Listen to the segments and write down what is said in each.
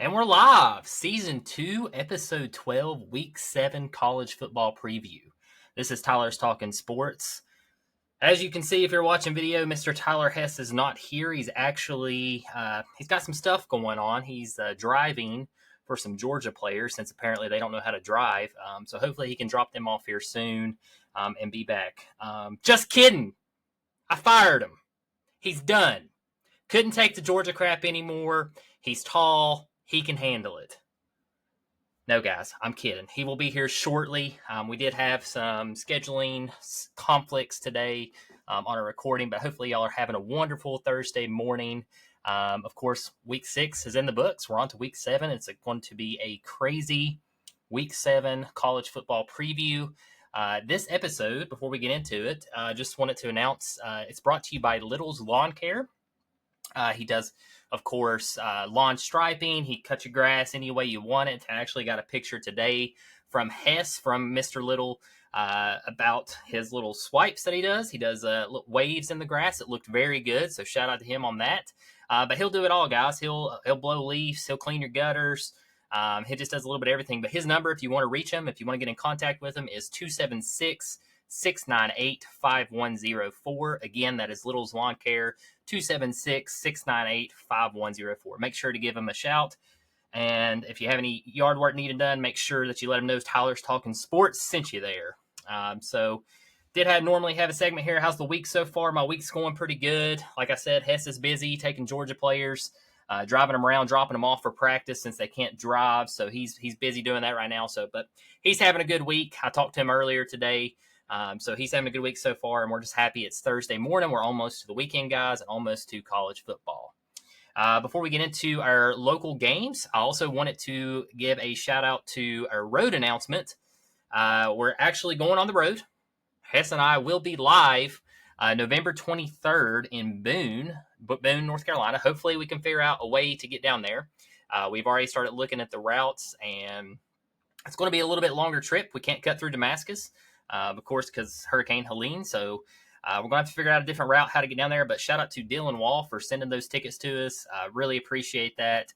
And we're live, Season 2, Episode 12, Week 7 College Football Preview. This is Tyler's Talking Sports. As you can see, if you're watching video, Mr. Tyler Hess is not here. He's actually, he's got some stuff going on. He's driving for some Georgia players since apparently they don't know how to drive. So hopefully he can drop them off here soon and be back. Just kidding. I fired him. He's done. Couldn't take the Georgia crap anymore. He's tall. He can handle it. No, guys, I'm kidding. He will be here shortly. We did have some scheduling conflicts today on our recording, but hopefully y'all are having a wonderful Thursday morning. Of course, Week 6 is in the books. We're on to Week 7. It's going to be a crazy Week 7 college football preview. This episode, before we get into it, just wanted to announce it's brought to you by Little's Lawn Care. He does, of course, lawn striping. He cuts your grass any way you want it. I actually got a picture today from Hess, from Mr. Little, about his little swipes that he does. He does waves in the grass. It looked very good, so shout out to him on that. But he'll do it all, guys. He'll blow leaves. He'll clean your gutters. He just does a little bit of everything. But his number, if you want to reach him, if you want to get in contact with him, is 276-698-5104. Again, that is Little's Lawn Care, 276-698-5104. Make sure to give him a shout. And if you have any yard work needed done, make sure that you let him know Tyler's Talking Sports sent you there. Normally have a segment here. How's the week so far? My week's going pretty good. Like I said, Hess is busy taking Georgia players, driving them around, dropping them off for practice since they can't drive. So he's busy doing that right now. But he's having a good week. I talked to him earlier today. So he's having a good week so far, and we're just happy it's Thursday morning. We're almost to the weekend, guys, and almost to college football. Before we get into our local games, I also wanted to give a shout-out to our road announcement. We're actually going on the road. Hess and I will be live November 23rd in Boone, North Carolina. Hopefully we can figure out a way to get down there. We've already started looking at the routes, and it's going to be a little bit longer trip. We can't cut through Damascus. Of course, because Hurricane Helene. So we're going to have to figure out a different route how to get down there. But shout out to Dylan Wall for sending those tickets to us. Really appreciate that.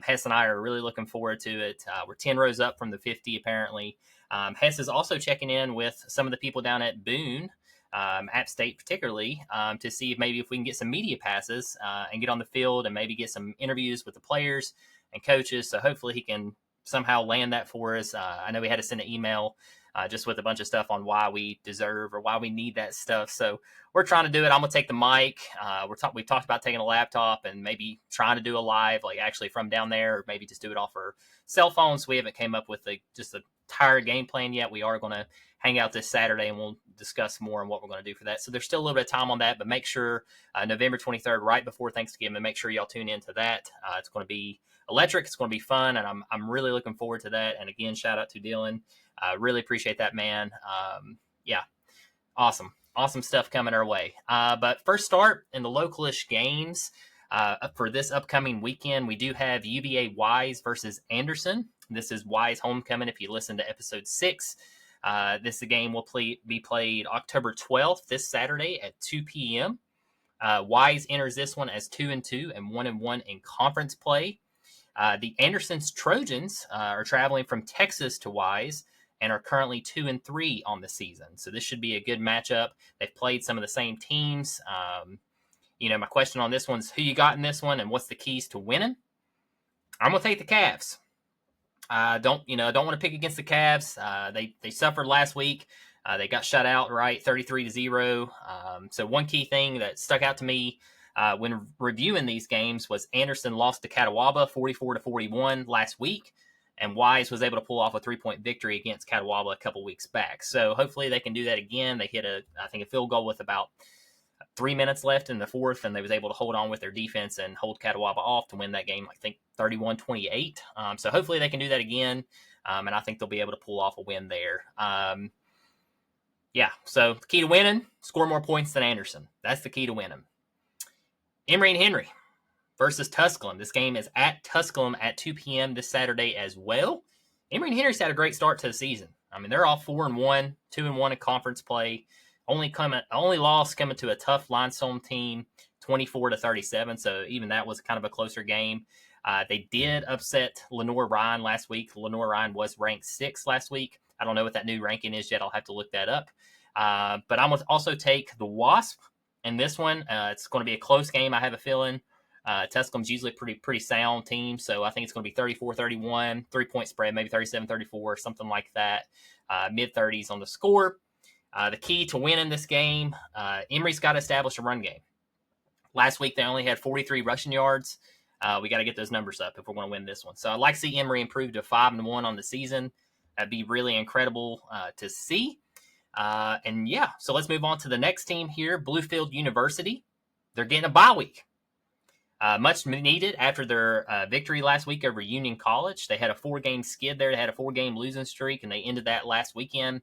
Hess and I are really looking forward to it. We're 10 rows up from the 50, apparently. Hess is also checking in with some of the people down at Boone, App State particularly, to see if maybe we can get some media passes and get on the field and maybe get some interviews with the players and coaches. So hopefully he can somehow land that for us. I know we had to send an email just with a bunch of stuff on why we deserve or why we need that stuff. So we're trying to do it. I'm going to take the mic. We talked about taking a laptop and maybe trying to do a live, like actually from down there, or maybe just do it off our cell phones. We haven't came up with just a tired game plan yet. We are going to hang out this Saturday, and we'll discuss more on what we're going to do for that. So there's still a little bit of time on that, but make sure November 23rd, right before Thanksgiving, make sure y'all tune into that. It's going to be electric. It's going to be fun, and I'm really looking forward to that. And again, shout out to Dylan. Really appreciate that, man. Awesome stuff coming our way. But first start in the localish games for this upcoming weekend. We do have UVA Wise versus Anderson. This is Wise homecoming. If you listen to episode 6, this game will be played October 12th, this Saturday at 2 p.m. Wise enters this one as 2-2 and 1-1 in conference play. The Anderson's Trojans are traveling from Texas to Wise and are currently 2-3 on the season. So this should be a good matchup. They've played some of the same teams. My question on this one is who you got in this one and what's the keys to winning? I'm going to take the Cavs. Don't want to pick against the Cavs. They suffered last week. They got shut out, right, 33-0. So one key thing that stuck out to me when reviewing these games was Anderson lost to Catawba 44-41 last week, and Wise was able to pull off a 3-point victory against Catawba a couple weeks back. So hopefully they can do that again. They hit a field goal with about 3 minutes left in the fourth, and they was able to hold on with their defense and hold Catawba off to win that game, I think 31-28. So hopefully they can do that again, and I think they'll be able to pull off a win there. So the key to winning, score more points than Anderson. That's the key to winning. Emory and Henry versus Tusculum. This game is at Tusculum at 2 p.m. this Saturday as well. Emory and Henry's had a great start to the season. I mean, they're all 4-1, 2-1 in conference play. Only loss coming to a tough Limestone team, 24-37. So even that was kind of a closer game. They did upset Lenore Ryan last week. Lenore Ryan was ranked 6th last week. I don't know what that new ranking is yet. I'll have to look that up. But I'm going to also take the Wasp in this one. It's going to be a close game, I have a feeling. Tusculum's usually a pretty sound team, so I think it's going to be 34-31, 3-point spread, maybe 37-34, something like that. Mid-30s on the score. The key to winning this game, Emory's got to establish a run game. Last week, they only had 43 rushing yards. We got to get those numbers up if we're going to win this one. So I'd like to see Emory improve to 5-1 on the season. That'd be really incredible to see. And yeah, so let's move on to the next team here, Bluefield University. They're getting a bye week. Much needed after their victory last week over Union College. They had a 4-game skid there. They had a 4-game losing streak, and they ended that last weekend.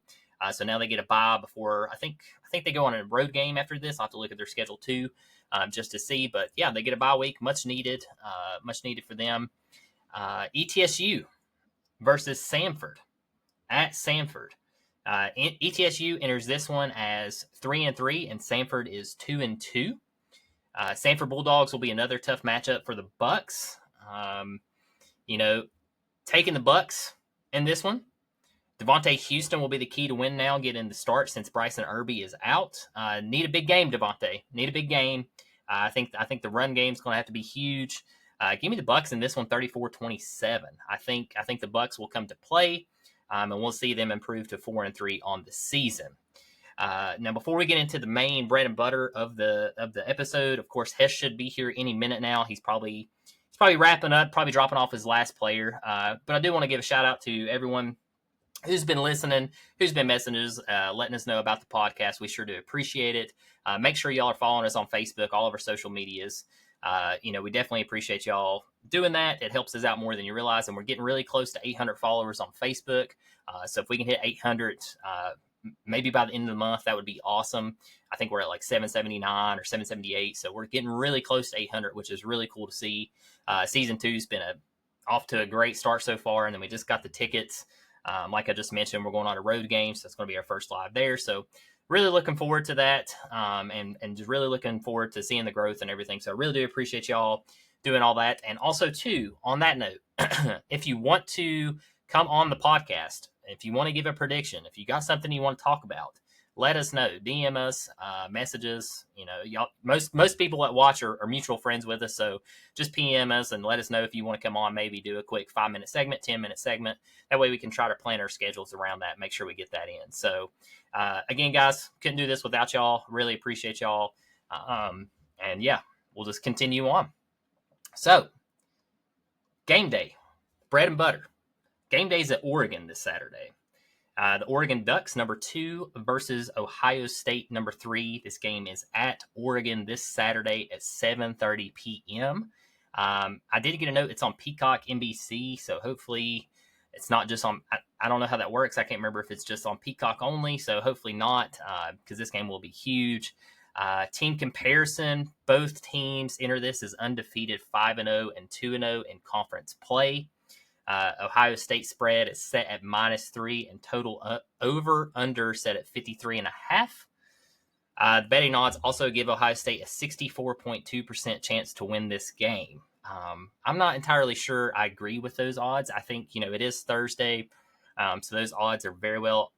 So now they get a bye before I think they go on a road game after this. I'll have to look at their schedule too, just to see. But yeah, they get a bye week, much needed for them. ETSU versus Samford at Samford. ETSU enters this one as 3-3, and Samford is 2-2. Samford Bulldogs will be another tough matchup for the Bucks. Taking the Bucks in this one. Devontae Houston will be the key to win now, getting the start since Bryson Irby is out. Need a big game, Devontae. Need a big game. I think the run game is going to have to be huge. Give me the Bucks in this one, 34-27. I think the Bucks will come to play, and we'll see them improve to 4-3 on the season. Now, before we get into the main bread and butter of the episode, of course, Hess should be here any minute now. He's probably wrapping up, probably dropping off his last player. But I do want to give a shout out to everyone who's been listening, who's been messaging us, letting us know about the podcast. We sure do appreciate it. Make sure y'all are following us on Facebook, all of our social medias. We definitely appreciate y'all doing that. It helps us out more than you realize, and we're getting really close to 800 followers on Facebook. So if we can hit 800, maybe by the end of the month, that would be awesome. I think we're at like 779 or 778, so we're getting really close to 800, which is really cool to see. Season 2's been off to a great start so far, and then we just got the tickets. Like I just mentioned, we're going on a road game, so it's going to be our first live there. So really looking forward to that, and just really looking forward to seeing the growth and everything. So I really do appreciate y'all doing all that. And also, too, on that note, if you want to come on the podcast, if you want to give a prediction, if you got something you want to talk about, let us know. DM us, messages. Y'all, most people that watch are mutual friends with us, so just PM us and let us know if you want to come on. Maybe do a quick 5-minute segment, 10-minute segment. That way we can try to plan our schedules around that. Make sure we get that in. So again, guys, couldn't do this without y'all. Really appreciate y'all. And yeah, we'll just continue on. So game day, bread and butter. Game day's at Oregon this Saturday. The Oregon Ducks, number 2, versus Ohio State, number 3. This game is at Oregon this Saturday at 7:30 p.m. I did get a note it's on Peacock NBC, so hopefully it's not just on. I don't know how that works. I can't remember if it's just on Peacock only, so hopefully not, because this game will be huge. Team comparison, both teams enter this as undefeated 5-0 and 2-0 in conference play. Ohio State spread is set at -3 and total over-under set at 53.5. The betting odds also give Ohio State a 64.2% chance to win this game. I'm not entirely sure I agree with those odds. I think, it is Thursday, so those odds are very well,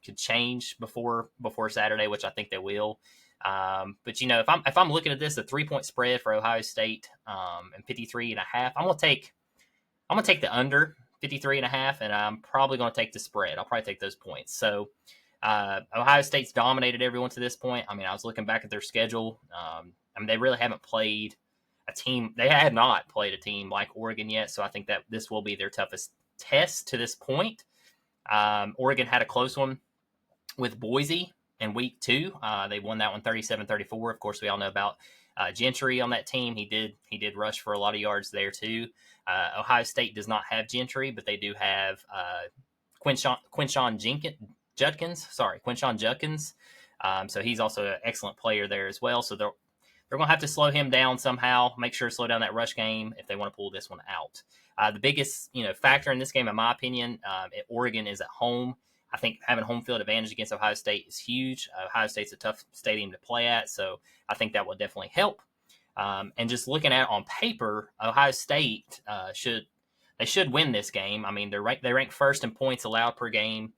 could change before Saturday, which I think they will. But, if I'm looking at this, a 3-point spread for Ohio State and 53.5, I'm going to take the under 53.5, and I'm probably going to take the spread. I'll probably take those points. So Ohio State's dominated everyone to this point. I mean, I was looking back at their schedule. They really haven't played a team. They had not played a team like Oregon yet, so I think that this will be their toughest test to this point. Oregon had a close one with Boise in week 2. They won that one 37-34. Of course, we all know about Gentry on that team. He did rush for a lot of yards there too. Ohio State does not have Gentry, but they do have Quinshon Judkins. So he's also an excellent player there as well. So they're going to have to slow him down somehow, make sure to slow down that rush game if they want to pull this one out. The biggest factor in this game, in my opinion, Oregon is at home. I think having home field advantage against Ohio State is huge. Ohio State's a tough stadium to play at, so I think that will definitely help. And just looking at it on paper, Ohio State should win this game. I mean, they rank first in points allowed per game.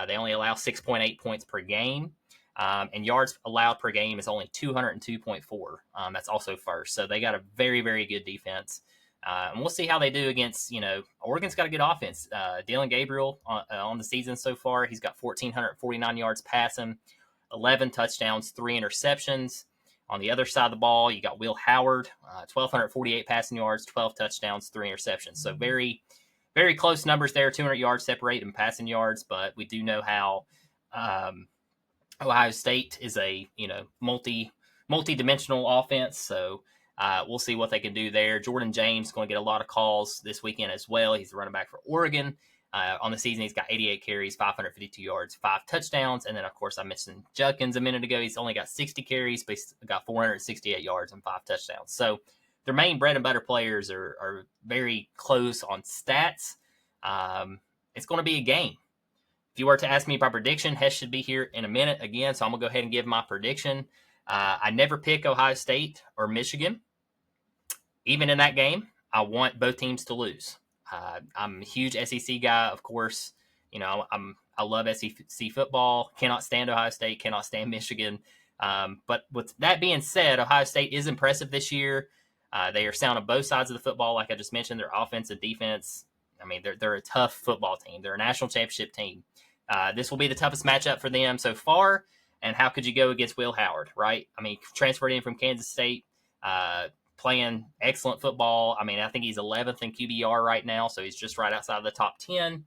They only allow 6.8 points per game. And yards allowed per game is only 202.4. That's also first. So they got a very, very good defense. And we'll see how they do against, Oregon's got a good offense. Dylan Gabriel on the season so far, he's got 1,449 yards passing, 11 touchdowns, 3 interceptions. On the other side of the ball, you got Will Howard, 1,248 passing yards, 12 touchdowns, 3 interceptions. So very, very close numbers there. 200 yards separate in passing yards, but we do know how Ohio State is a multi-dimensional offense. So we'll see what they can do there. Jordan James is going to get a lot of calls this weekend as well. He's the running back for Oregon. On the season, he's got 88 carries, 552 yards, 5 touchdowns. And then, of course, I mentioned Judkins a minute ago. He's only got 60 carries, but he's got 468 yards and 5 touchdowns. So their main bread and butter players are very close on stats. It's going to be a game. If you were to ask me my prediction, Hess should be here in a minute again, so I'm going to go ahead and give my prediction. I never pick Ohio State or Michigan. Even in that game, I want both teams to lose. I'm a huge SEC guy, of course. I love SEC football. Cannot stand Ohio State. Cannot stand Michigan. But with that being said, Ohio State is impressive this year. They are sound on both sides of the football, like I just mentioned. Their offense and defense. I mean, they're a tough football team. They're a national championship team. This will be the toughest matchup for them so far. And how could you go against Will Howard, right? I mean, transferred in from Kansas State. Playing excellent football. I mean, I think he's 11th in QBR right now, so he's just right outside of the top 10.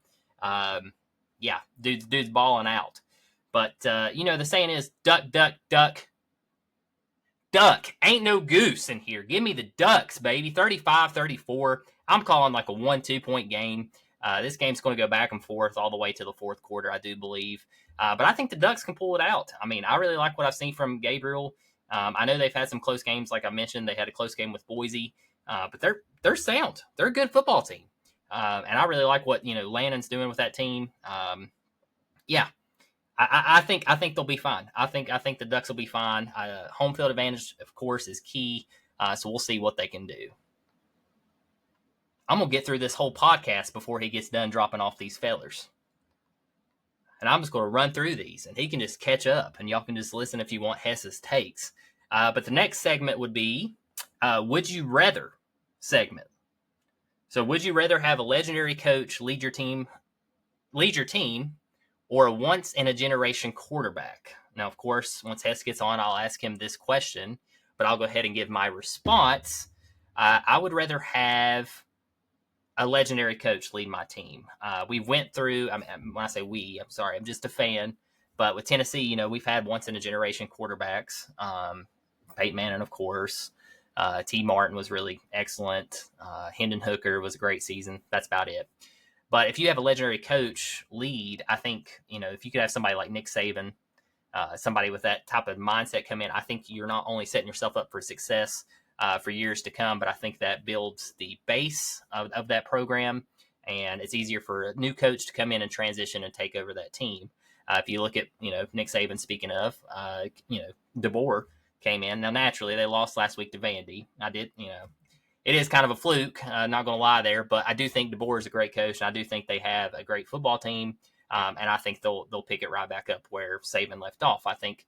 Dude's balling out. But, the saying is, duck, duck, duck. Duck. Ain't no goose in here. Give me the Ducks, baby. 35-34. I'm calling like a 1-2 point game. This game's going to go back and forth all the way to the fourth quarter, I do believe. But I think the Ducks can pull it out. I mean, I really like what I've seen from Gabriel. I know they've had some close games, like I mentioned. They had a close game with Boise, but they're sound. They're a good football team, and I really like what Lannon's doing with that team. I think they'll be fine. I think the Ducks will be fine. Home field advantage, of course, is key. So we'll see what they can do. I'm gonna get through this whole podcast before he gets done dropping off these fellers. And I'm just going to run through these, and he can just catch up, and y'all can just listen if you want Hess's takes. But the next segment would be Would You Rather segment. So would you rather have a legendary coach lead your team, or a once-in-a-generation quarterback? Now, of course, once Hess gets on, I'll ask him this question, but I'll go ahead and give my response. I would rather have a legendary coach lead my team. We went through, when I say we, I'm sorry, I'm just a fan. But with Tennessee, we've had once-in-a-generation quarterbacks. Peyton Manning, of course. T. Martin was really excellent. Hendon Hooker was a great season. That's about it. But if you have a legendary coach lead, I think, if you could have somebody like Nick Saban, somebody with that type of mindset come in, I think you're not only setting yourself up for success for years to come, but I think that builds the base of that program, and it's easier for a new coach to come in and transition and take over that team. If you look at, Nick Saban, speaking of, DeBoer came in. Now, naturally, they lost last week to Vandy. It is kind of a fluke, not going to lie there, but I do think DeBoer is a great coach, and I do think they have a great football team, and I think they'll pick it right back up where Saban left off. I think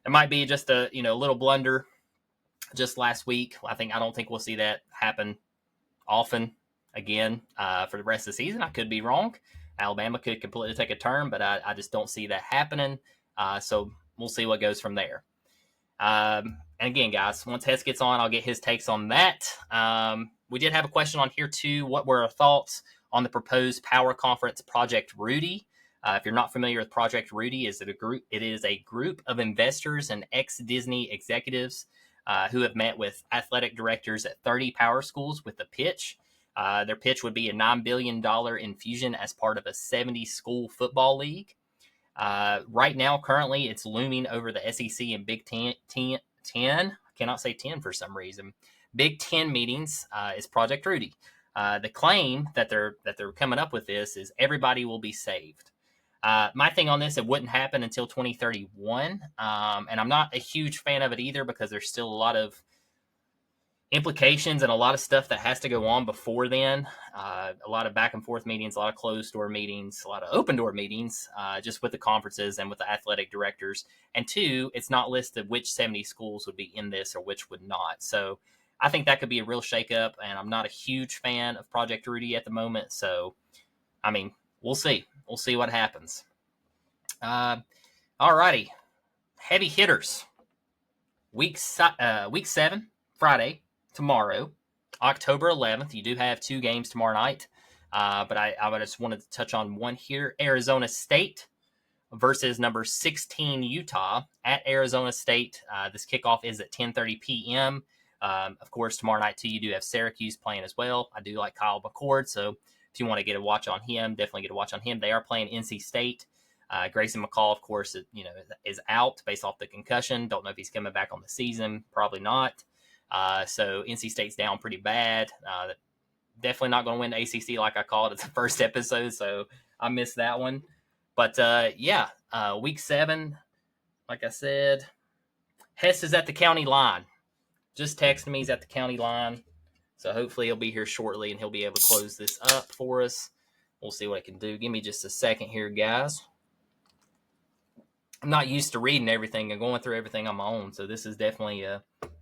it might be just a little blunder just last week. I don't think we'll see that happen often again for the rest of the season. I could be wrong. Alabama could completely take a turn, but I just don't see that happening. So we'll see what goes from there. And again, guys, once Hess gets on, I'll get his takes on that. We did have a question on here too. What were our thoughts on the proposed Power Conference Project Rudy? If you're not familiar with Project Rudy, it is a group of investors and ex-Disney executives who have met with athletic directors at 30 power schools with a pitch. Their pitch would be a $9 billion infusion as part of a 70-school football league. Right now, currently, it's looming over the SEC and Big Ten. I cannot say 10 for some reason. Big Ten meetings is Project Rudy. The claim that they're coming up with this is everybody will be saved. My thing on this, it wouldn't happen until 2031. And I'm not a huge fan of it either because there's still a lot of implications and a lot of stuff that has to go on before then. A lot of back and forth meetings, a lot of closed door meetings, a lot of open door meetings, just with the conferences and with the athletic directors. And two, it's not listed which 70 schools would be in this or which would not. So I think that could be a real shakeup. And I'm not a huge fan of Project Rudy at the moment. So, I mean, we'll see. We'll see what happens. All righty. Heavy hitters. Week 7, Friday. Tomorrow, October 11th. You do have 2 games tomorrow night, but I just wanted to touch on one here. Arizona State versus number 16 Utah at Arizona State. This kickoff is at 10:30 p.m. Of course, tomorrow night, too, you do have Syracuse playing as well. I do like Kyle McCord, so if you want to get a watch on him, definitely get a watch on him. They are playing NC State. Grayson McCall, of course, is out based off the concussion. Don't know if he's coming back on the season. Probably not. So NC State's down pretty bad. Definitely not going to win the ACC like I called it the first episode, so I missed that one. But, week 7, like I said, Hess is at the county line. Just texted me. He's at the county line. So hopefully he'll be here shortly, and he'll be able to close this up for us. We'll see what it can do. Give me just a second here, guys. I'm not used to reading everything and going through everything on my own, so this is definitely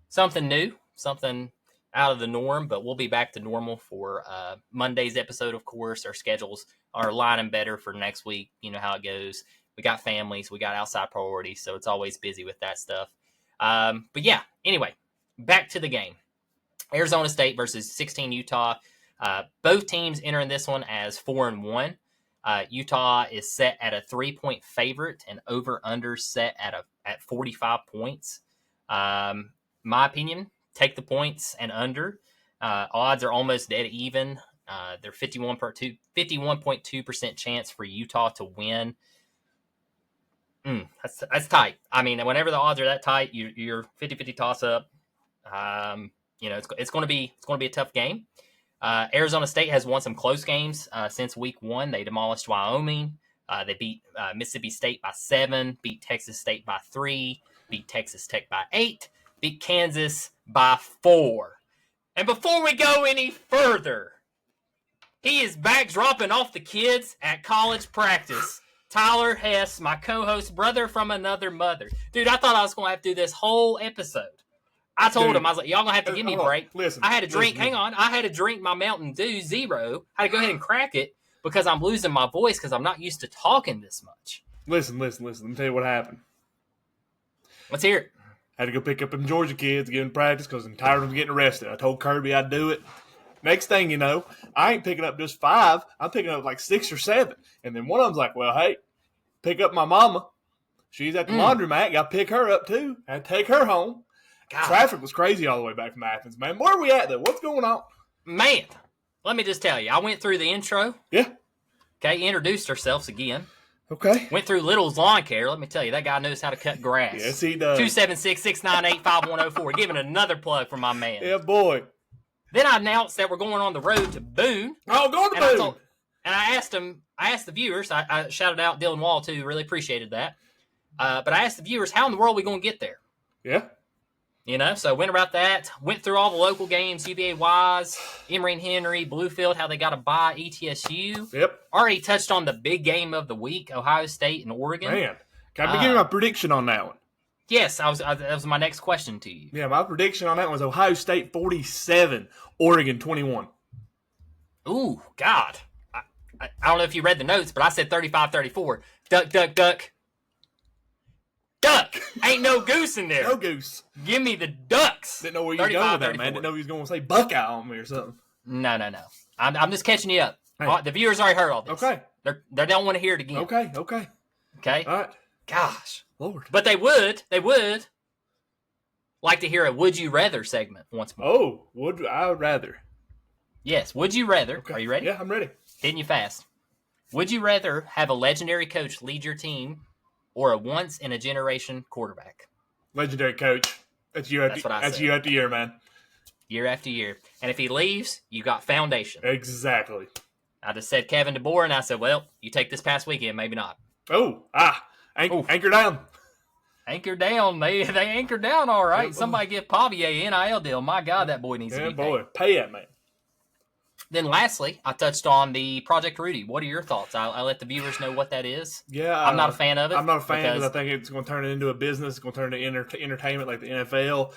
something new, something out of the norm, but we'll be back to normal for Monday's episode, of course. Our schedules are lining better for next week. You know how it goes. We got families, we got outside priorities, so it's always busy with that stuff. But yeah, anyway, back to the game. Arizona State versus 16 Utah. Both teams entering this one as 4-1. Utah is set at a 3-point favorite and over/under set at 45 points. My opinion, take the points and under. Odds are almost dead even. They're 51.2% chance for Utah to win. That's tight. I mean, whenever the odds are that tight, you're 50-50 toss up. It's going to be a tough game. Arizona State has won some close games since week 1. They demolished Wyoming. They beat Mississippi State by 7, beat Texas State by 3, beat Texas Tech by 8, beat Kansas by 4. And before we go any further, he is back dropping off the kids at college practice. Tyler Hess, my co-host, brother from another mother. Dude, I thought I was going to have to do this whole episode. I told him, I was like, y'all going to have to give me a break. I had to drink, I had to drink my Mountain Dew Zero. I had to go ahead and crack it because I'm losing my voice because I'm not used to talking this much. Listen. Let me tell you what happened. Let's hear it. Had to go pick up them Georgia kids, get in practice because I'm tired of them getting arrested. I told Kirby I'd do it. Next thing you know, I ain't picking up just 5. I'm picking up like 6 or 7. And then one of them's like, well, hey, pick up my mama. She's at the laundromat. Got to pick her up too. Had to take her home. God. Traffic was crazy all the way back from Athens, man. Where are we at, though? What's going on? Man, let me just tell you. I went through the intro. Yeah. Okay, introduced ourselves again. Okay. Went through Little's Lawn Care. Let me tell you, that guy knows how to cut grass. Yes, he does. 276-698-5104. Giving another plug for my man. Yeah, boy. Then I announced that we're going on the road to Boone. Oh, going to Boone. I asked the viewers, I shouted out Dylan Wall, too. Really appreciated that. But I asked the viewers, how in the world are we going to get there? Yeah. So went about that. Went through all the local games, UVA Wise, Emory and Henry, Bluefield, how they got to buy ETSU. Yep. Already touched on the big game of the week, Ohio State and Oregon. Man, can I begin my prediction on that one? Yes, that was my next question to you. Yeah, my prediction on that was Ohio State 47, Oregon 21. Ooh, God. I don't know if you read the notes, but I said 35-34. Duck, duck, duck. Duck! Ain't no goose in there. No goose. Give me the Ducks. Didn't know where you were going with that, man. Didn't know he was going to say Buckeye on me or something. No. I'm just catching you up. Hey. The viewers already heard all this. Okay. They don't want to hear it again. Okay. Okay? All right. Gosh. Lord. But they would like to hear a Would You Rather segment once more. Oh, would I rather? Yes, Would You Rather. Okay. Are you ready? Yeah, I'm ready. Hitting you fast. Would you rather have a legendary coach lead your team or a once-in-a-generation quarterback? Legendary coach. That's you after year, man. Year after year. And if he leaves, you got foundation. Exactly. I just said Kevin DeBoer, and I said, well, you take this past weekend, maybe not. Oh, anchor down. Anchor down. They anchor down all right. Yeah, Somebody give Pavia a NIL deal. My God, that boy needs to be paid. Pay that man. Then lastly, I touched on the Project Rudy. What are your thoughts? I'll let the viewers know what that is. Yeah, I'm not a fan of it. I'm not a fan because I think it's going to turn it into a business. It's going to turn it into entertainment like the NFL.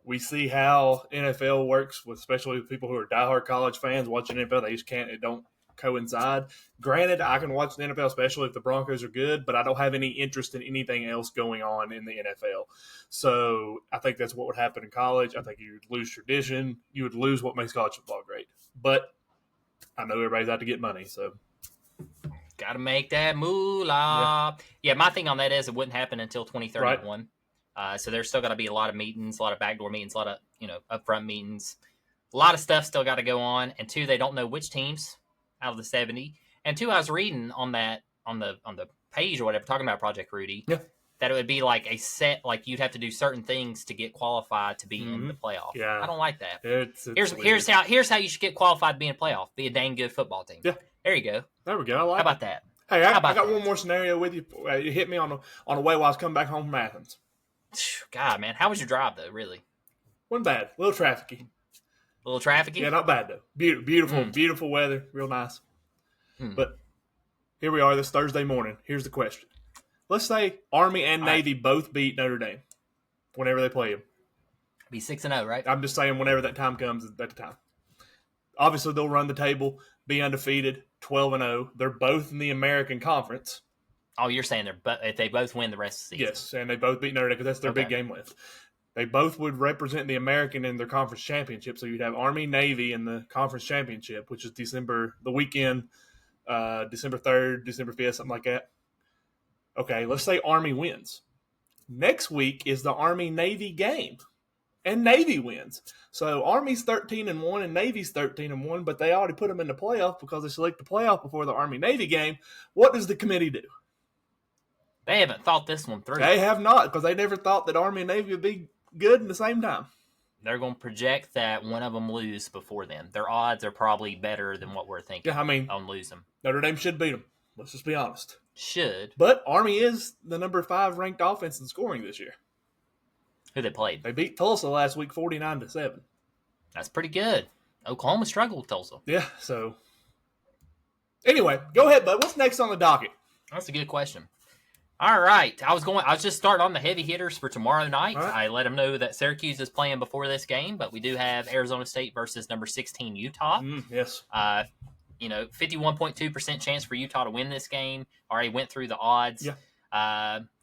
We see how NFL works, especially with people who are diehard college fans watching NFL. They just can't. It don't coincide. Granted, I can watch the NFL, especially if the Broncos are good, but I don't have any interest in anything else going on in the NFL. So I think that's what would happen in college. I think you would lose tradition. You would lose what makes college football great. But I know everybody's out to get money, so. Got to make that moolah. Yeah, my thing on that is it wouldn't happen until 2031. Right. So there's still got to be a lot of meetings, a lot of backdoor meetings, a lot of upfront meetings. A lot of stuff still got to go on. And two, they don't know which teams out of the 70. And two, I was reading on that on the page or whatever, talking about Project Rudy, that it would be like a set, like you'd have to do certain things to get qualified to be in the playoff. Yeah, I don't like that. Here's how you should get qualified to be in a playoff. Be a dang good football team. Yeah, there you go. There we go. I like how about that? Hey, I got one more scenario with you. You hit me on the way while I was coming back home from Athens. God, man, how was your drive though? Really? Wasn't bad. A little trafficy. A little trafficy? Yeah, not bad though. Beautiful weather. Real nice. But here we are this Thursday morning. Here's the question. Let's say Army and Navy both beat Notre Dame whenever they play them. Be 6-0, right? I'm just saying whenever that time comes at the time. Obviously, they'll run the table, be undefeated, 12-0. They're both in the American Conference. Oh, you're saying if they both win the rest of the season? Yes, and they both beat Notre Dame because that's their big game left. They both would represent the American in their conference championship. So you'd have Army, Navy in the conference championship, which is the weekend, December 3rd, December 5th, something like that. Okay, let's say Army wins. Next week is the Army-Navy game, and Navy wins. So Army's 13-1 and Navy's 13-1, but they already put them in the playoff because they select the playoff before the Army-Navy game. What does the committee do? They haven't thought this one through. They have not, because they never thought that Army and Navy would be good in the same time. They're going to project that one of them lose before them. Their odds are probably better than what we're thinking. Yeah, I mean, on losing. Notre Dame should beat them. Let's just be honest. Should. But Army is the number 5 ranked offense in scoring this year. Who they played? They beat Tulsa last week 49-7. That's pretty good. Oklahoma struggled with Tulsa. Yeah, so. Anyway, go ahead, bud. What's next on the docket? That's a good question. All right. I was just starting on the heavy hitters for tomorrow night. Right. I let them know that Syracuse is playing before this game, but we do have Arizona State versus number 16 Utah. Yes. 51.2% chance for Utah to win this game. Already went through the odds. Yeah.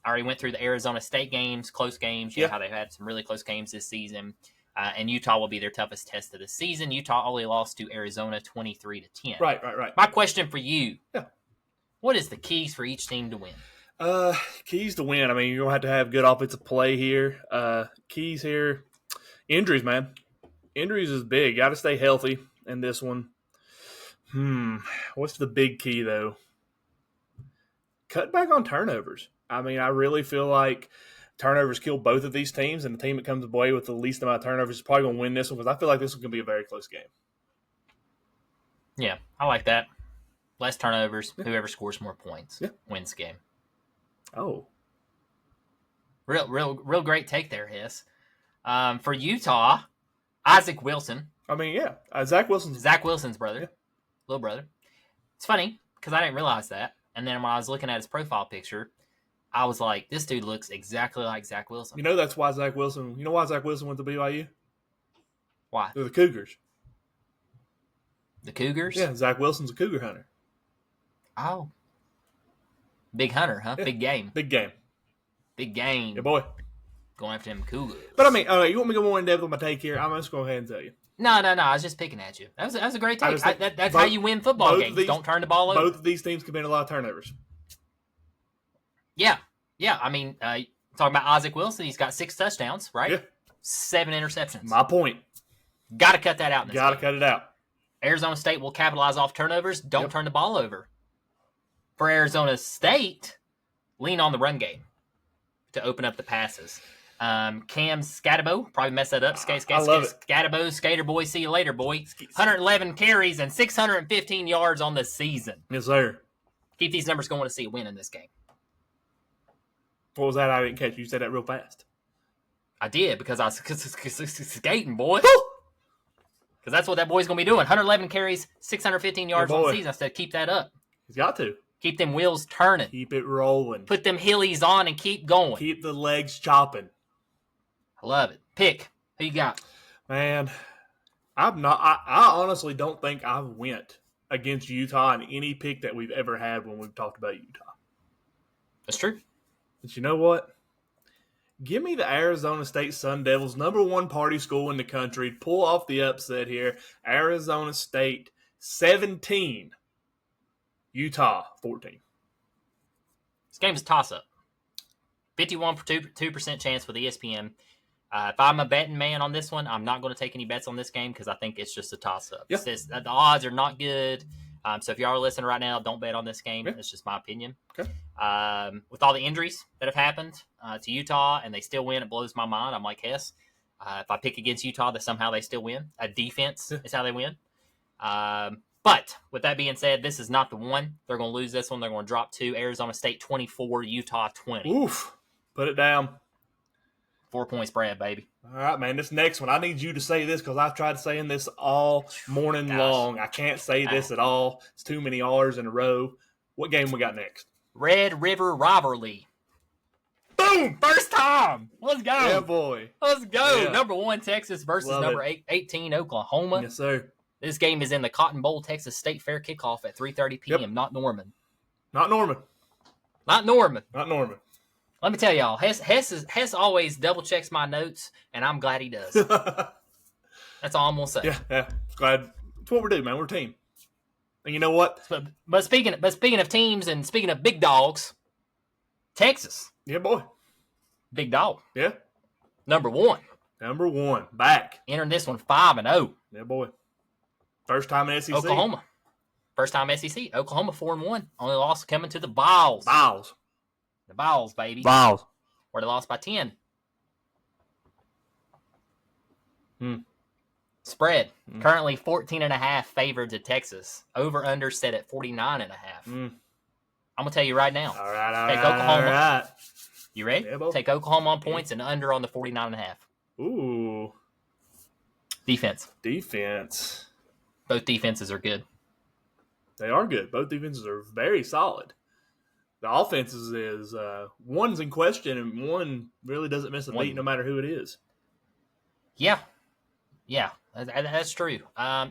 Already went through the Arizona State games, close games. You know how they've had some really close games this season. And Utah will be their toughest test of the season. Utah only lost to Arizona 23-10. Right. My question for you. Yeah. What is the keys for each team to win? Keys to win. I mean, you're going to have good offensive play here. Keys here. Injuries, man. Injuries is big. Got to stay healthy in this one. What's the big key, though? Cut back on turnovers. I mean, I really feel like turnovers kill both of these teams, and the team that comes away with the least amount of turnovers is probably going to win this one because I feel like this one's going to be a very close game. Yeah, I like that. Less turnovers. Yeah. Whoever scores more points wins the game. Oh. Real great take there, Hess. For Utah, Isaac Wilson. I mean, yeah. Zach Wilson's brother. Yeah. Little brother. It's funny because I didn't realize that. And then when I was looking at his profile picture, I was like, this dude looks exactly like Zach Wilson. You know that's why Zach Wilson went to BYU? Why? They're the Cougars. The Cougars? Yeah, Zach Wilson's a Cougar hunter. Oh. Big hunter, huh? Yeah. Big game. Big game. Yeah, boy. Going after them Cougars. But I mean, you want me to go more in depth with my take here? I'm just going to go ahead and tell you. No. I was just picking at you. That was a great take. That's how you win football games. Don't turn the ball over. Both of these teams commit a lot of turnovers. Yeah. I mean, talking about Isaac Wilson, he's got 6 touchdowns, right? Yeah. 7 interceptions. My point. Got to cut that out. Got to cut it out. Arizona State will capitalize off turnovers. Don't turn the ball over. For Arizona State, lean on the run game to open up the passes. Cam Scatabo, probably messed that up. I love it. Scatabo, Skater boy, see you later, boy. 111 carries and 615 yards on the season. Yes, sir. Keep these numbers going to see a win in this game. What was that? I didn't catch you. You said that real fast. I did because I was skating, boy. Because that's what that boy's going to be doing. 111 carries, 615 yards on the season. I said, keep that up. He's got to. Keep them wheels turning. Keep it rolling. Put them hillies on and keep going. Keep the legs chopping. I love it. Pick. Who you got? Man, I honestly don't think I went against Utah in any pick that we've ever had when we've talked about Utah. That's true. But you know what? Give me the Arizona State Sun Devils, number one party school in the country. Pull off the upset here. Arizona State 17, Utah 14. This game is a toss-up. 51% chance for the ESPN. If I'm a betting man on this one, I'm not going to take any bets on this game because I think it's just a toss-up. Yep. The odds are not good. So if y'all are listening right now, don't bet on this game. It's just my opinion. Okay. With all the injuries that have happened to Utah and they still win, it blows my mind. I'm like Hess. If I pick against Utah, that somehow they still win. A defense is how they win. But with that being said, this is not the one. They're going to lose this one. They're going to drop 2. Arizona State 24, Utah 20. Oof. Put it down. 4-point spread, baby. All right, man. This next one, I need you to say this because I've tried saying this all morning long. I can't say this at all. It's too many R's in a row. What game we got next? Red River Rivalry. Boom! First time. Let's go. Yeah, boy. Let's go. Yeah. Number 1, Texas versus Love number it. 18, Oklahoma. Yes, sir. This game is in the Cotton Bowl, Texas State Fair kickoff at 3:30 p.m. Yep. Not Norman. Not Norman. Not Norman. Not Norman. Let me tell y'all, Hess always double checks my notes, and I'm glad he does. That's all I'm gonna say. Yeah. Glad. That's what we do, man. We're a team. And you know what? But speaking of teams and speaking of big dogs, Texas, Yeah, boy. big dog, Yeah. number 1, Number 1. Back. entering this one 5-0. Yeah, boy. First time in SEC. Oklahoma, first time SEC. Oklahoma 4-1. Only loss coming to the Vols. Vols. The Vols, baby. Vols. Where they lost by 10. Spread. Currently 14.5 favored to Texas. Over-under set at 49.5. I'm going to tell you right now. All right. Take Oklahoma. All right. You ready? Yeah, boy. Take Oklahoma on points and under on the 49.5. Ooh. Defense. Both defenses are good. They are good. Both defenses are very solid. The offenses is one's in question and one really doesn't miss a beat no matter who it is. Yeah, that's true.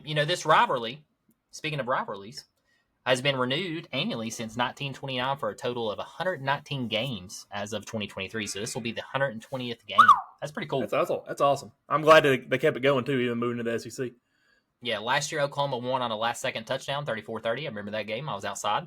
This rivalry, speaking of rivalries, has been renewed annually since 1929 for a total of 119 games as of 2023. So this will be the 120th game. That's pretty cool. That's awesome. I'm glad that they kept it going too, even moving to the SEC. Yeah, last year Oklahoma won on a last-second touchdown, 34-30. I remember that game. I was outside.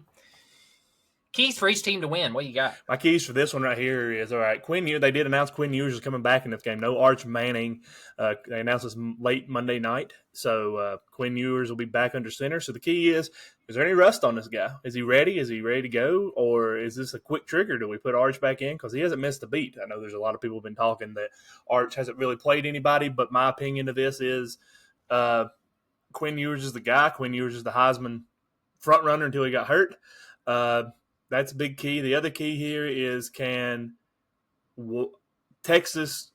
Keys for each team to win. What you got? My keys for this one right here is, all right, they did announce Quinn Ewers is coming back in this game. No Arch Manning. They announced this late Monday night. So Quinn Ewers will be back under center. So the key is there any rust on this guy? Is he ready? Is he ready to go? Or is this a quick trigger? Do we put Arch back in? Because he hasn't missed a beat. I know there's a lot of people who have been talking that Arch hasn't really played anybody, but my opinion of this is Quinn Ewers is the guy. Quinn Ewers is the Heisman front runner until he got hurt. That's a big key. The other key here is can Texas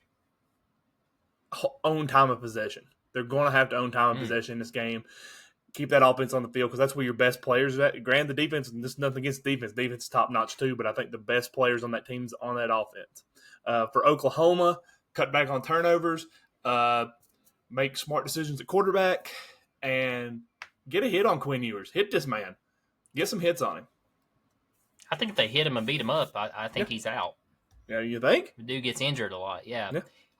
own time of possession? They're going to have to own time of possession in this game. Keep that offense on the field because that's where your best players are at. Granted, the defense, and this is nothing against defense. Defense is top-notch too, but I think the best players on that team's on that offense. For Oklahoma, cut back on turnovers, make smart decisions at quarterback, and get a hit on Quinn Ewers. Hit this man. Get some hits on him. I think if they hit him and beat him up, I think he's out. Yeah, you think? The dude gets injured a lot, yeah.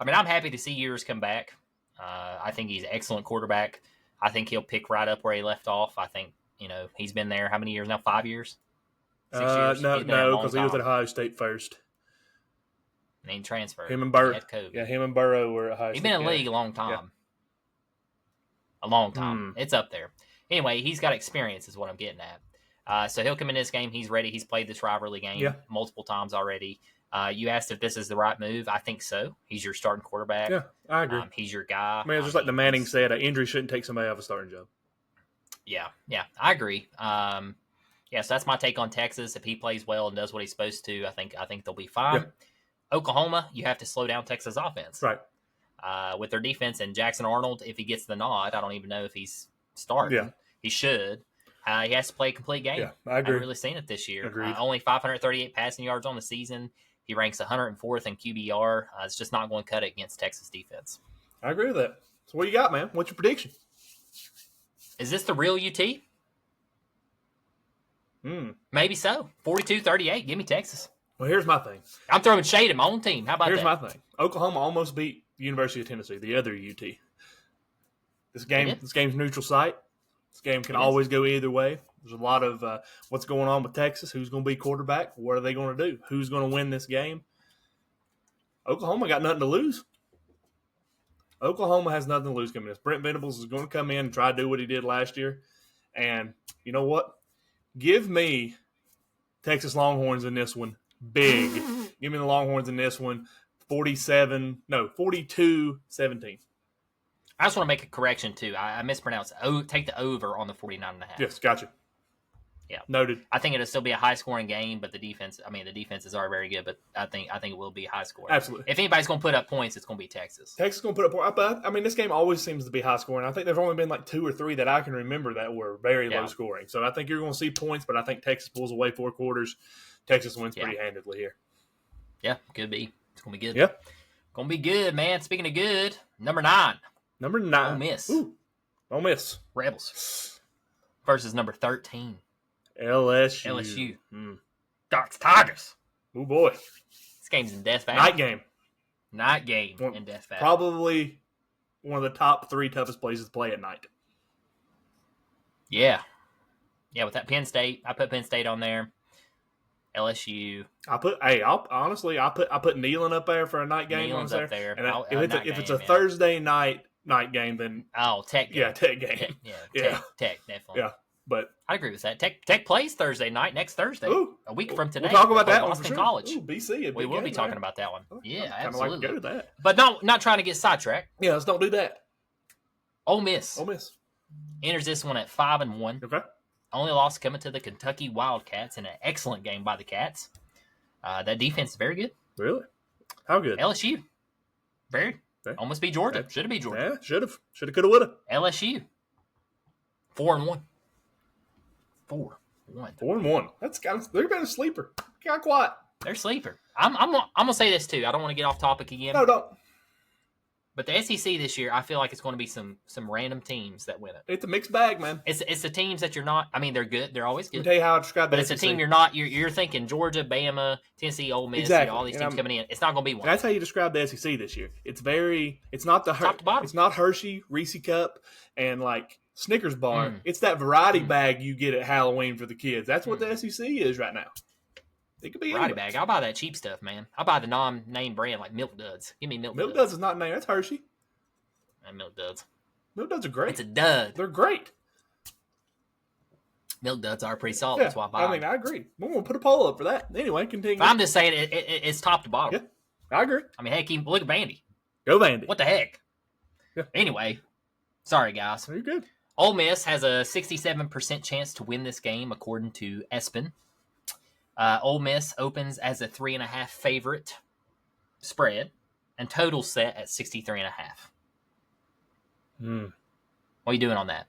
I mean, I'm happy to see Ewers come back. I think he's an excellent quarterback. I think he'll pick right up where he left off. I think, he's been there how many years now? 5 years? 6 years? No, because he was at Ohio State first. And he transferred. Him and Burrow. Yeah, him and Burrow were at Ohio State. He's been in the league a long time. Yeah. A long time. It's up there. Anyway, he's got experience is what I'm getting at. So he'll come in this game. He's ready. He's played this rivalry game multiple times already. You asked if this is the right move. I think so. He's your starting quarterback. Yeah, I agree. He's your guy. I mean, it's just like the Manning said, an injury shouldn't take somebody off a starting job. Yeah, I agree. Yeah, so that's my take on Texas. If he plays well and does what he's supposed to, I think they'll be fine. Yeah. Oklahoma, you have to slow down Texas offense. Right. With their defense, and Jackson Arnold, if he gets the nod, I don't even know if he's starting. Yeah. He should. He has to play a complete game. Yeah, I agree. I haven't really seen it this year. Agreed. Only 538 passing yards on the season. He ranks 104th in QBR. It's just not going to cut it against Texas defense. I agree with that. So what you got, man? What's your prediction? Is this the real UT? Maybe so. 42-38. Give me Texas. Well, here's my thing. I'm throwing shade at my own team. How about Here's that? my thing. Oklahoma almost beat the University of Tennessee, the other UT. This game's neutral site. This game can always go either way. There's a lot of what's going on with Texas. Who's going to be quarterback? What are they going to do? Who's going to win this game? Oklahoma got nothing to lose. Oklahoma has nothing to lose coming in. Brent Venables is going to come in and try to do what he did last year. And you know what? Give me Texas Longhorns in this one. Big. Give me the Longhorns in this one. 42-17. I just want to make a correction, too. I mispronounced. Take the over on the 49.5. Yes, gotcha. Yeah. Noted. I think it'll still be a defensive game, but the defenses are very good, but I think it will be high scoring. Absolutely. If anybody's going to put up points, it's going to be Texas. Texas is going to put up points. I mean, this game always seems to be high scoring. I think there's only been like 2 or 3 that I can remember that were very low scoring. So I think you're going to see points, but I think Texas pulls away 4 quarters. Texas wins pretty handedly here. Yeah, could be. It's going to be good. Yeah. Going to be good, man. Speaking of good, number 9. Number 9. Ole Miss. Ooh. Ole Miss. Rebels. Versus number 13. LSU. Docs Tigers. Oh, boy. This game's in Death Valley. Night game. In Death Valley. Probably one of the top 3 toughest places to play at night. Yeah. Yeah, with that Penn State. I put Penn State on there. LSU. I put Neyland up there for a night game. Neyland's up there. And if it's a Thursday night game, then Tech game. Yeah, Tech game. Tech definitely. Yeah, but I agree with that. Tech plays Thursday night next Thursday. A week from today. We'll talk about that one Boston for sure. College. Ooh, BC. We will be talking about that one. Yeah, absolutely. Like to go to that. But not trying to get sidetracked. Yeah, let's don't do that. Ole Miss enters this one at 5-1. Okay. Only loss coming to the Kentucky Wildcats in an excellent game by the Cats. That defense is very good. Really? How good? LSU. Very. Almost beat Georgia. Should have beat Georgia. Yeah, should have. Should have, could have, would have. LSU. 4-1. 4-1. 4-1. They're been a sleeper. Got quiet. They're sleeper. I'm gonna say this too. I don't want to get off topic again. No, don't. But the SEC this year, I feel like it's going to be some random teams that win it. It's a mixed bag, man. It's the teams that you're not. I mean, they're good. They're always good. I'll tell you how I describe but the it's SEC. a team you're not. You're thinking Georgia, Bama, Tennessee, Ole Miss, all these teams coming in. It's not going to be one. That's how you describe the SEC this year. It's not top to bottom. It's not Hershey, Reese Cup, and like Snickers bar. It's that variety bag you get at Halloween for the kids. That's what the SEC is right now. It could be variety bag. I'll buy that cheap stuff, man. I'll buy the non-name brand like Milk Duds. Give me Milk Duds. Milk Duds is not named. That's Hershey. And Milk Duds. Milk Duds are great. It's a dud. They're great. Milk Duds are pretty solid. That's why I buy them. I mean, I agree. We're going to put a poll up for that. Anyway, continue. But I'm just saying it's top to bottom. Yeah, I agree. I mean, heck, look at Vandy. Go Vandy. What the heck? Yeah. Anyway, sorry, guys. You're good. Ole Miss has a 67% chance to win this game, according to ESPN. Ole Miss opens as a 3.5 favorite spread, and total set at 63.5. What are you doing on that?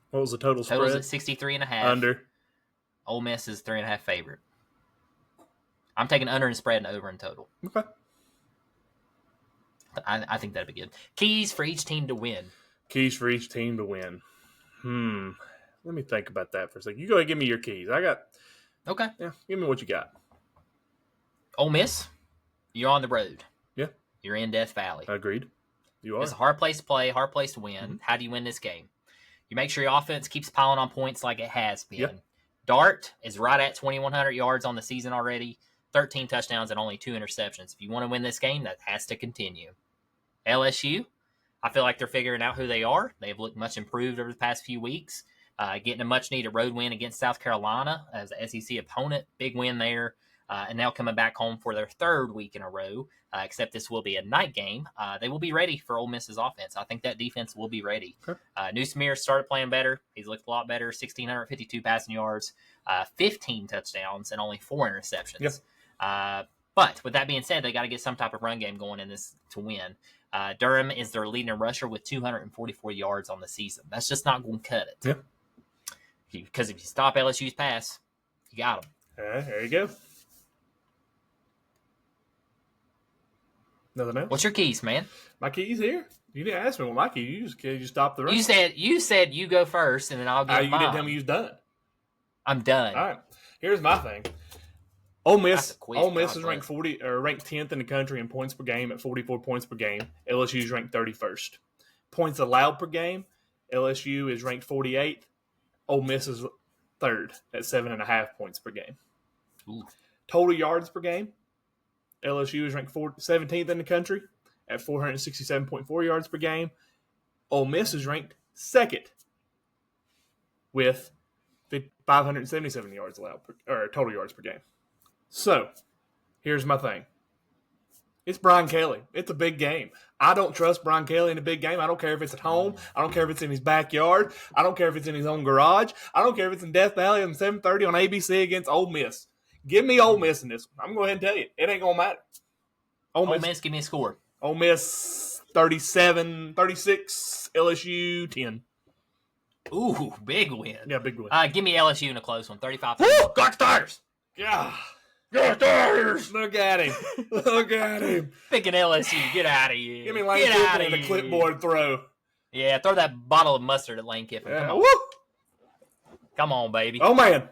What was the total spread? Total's at 63.5. Under. Ole Miss is 3.5 favorite. I'm taking under and spread and over in total. Okay. I think that'd be good. Keys for each team to win. Keys for each team to win. Let me think about that for a second. You go ahead and give me your keys. Okay. Yeah, give me what you got. Ole Miss, you're on the road. Yeah. You're in Death Valley. Agreed. You are. It's a hard place to play, hard place to win. Mm-hmm. How do you win this game? You make sure your offense keeps piling on points like it has been. Yeah. Dart is right at 2,100 yards on the season already, 13 touchdowns and only 2 interceptions. If you want to win this game, that has to continue. LSU, I feel like they're figuring out who they are. They've looked much improved over the past few weeks. Getting a much-needed road win against South Carolina as an SEC opponent. Big win there. and now coming back home for their third week in a row, except this will be a night game. They will be ready for Ole Miss's offense. I think that defense will be ready. Okay. Newsomere started playing better. He's looked a lot better. 1,652 passing yards, 15 touchdowns, and only 4 interceptions. Yep. But with that being said, they got to get some type of run game going in this to win. Durham is their leading rusher with 244 yards on the season. That's just not going to cut it. Yeah. Because if you stop LSU's pass, you got them. There you go. Nothing else? What's your keys, man? My keys here? You didn't ask me what my keys. You just stop the run. You said you go first, and then I'll get You mine. didn't tell me you was done. I'm done. All right. Here's my thing. Ole Miss is God, ranked 10th in the country in points per game at 44 points per game. LSU is ranked 31st. Points allowed per game, LSU is ranked 48th. Ole Miss is 3rd at 7.5 points per game. Ooh. Total yards per game, LSU is ranked 17th in the country at 467.4 yards per game. Ole Miss is ranked 2nd with 577 yards allowed total yards per game. So, here's my thing. It's Brian Kelly. It's a big game. I don't trust Brian Kelly in a big game. I don't care if it's at home. I don't care if it's in his backyard. I don't care if it's in his own garage. I don't care if it's in Death Valley on 7:30 on ABC against Ole Miss. Give me Ole Miss in this one. I'm going to go ahead and tell you. It ain't going to matter. Ole Miss, give me a score. Ole Miss 37, 36, LSU 10. Ooh, big win. Yeah, big win. Give me LSU in a close one. 35. Go Stars! Yeah. Go Stars! Look at him. Look at him. Picking LSU. Get out of here. Give me Lane Kiffin and a clipboard throw. Yeah, throw that bottle of mustard at Lane Kiffin. Yeah. Come on. Woo! Come on, baby. Oh, man.